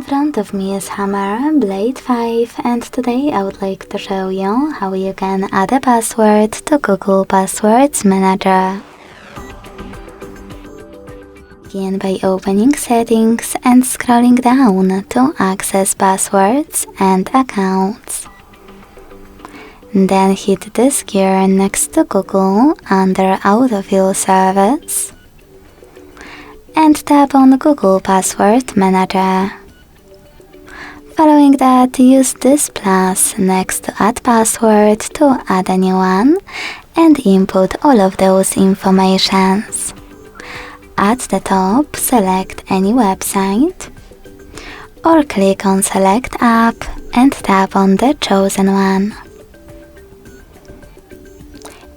front of me is hammer, blade 5, and today I would like to show you how you can add a password to Google Passwords Manager. Begin by opening Settings and scrolling down to access passwords and accounts. Then hit this gear next to Google under Autofill service and tap on Google Password Manager. Following that, use this plus next to Add Password to add a new one and input all of those informations. At the top, select any website or click on Select App and tap on the chosen one.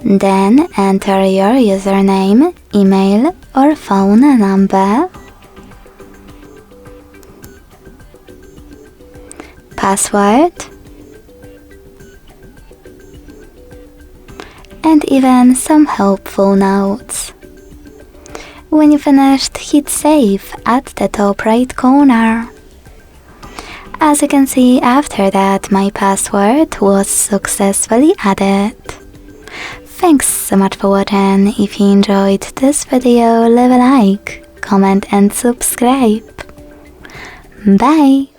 Then enter your username, email or phone number, password, and even some helpful notes. When you finished, hit save at the top right corner. As you can see, after that my password was successfully added. Thanks so much for watching. If you enjoyed this video, leave a like, comment and subscribe. Bye!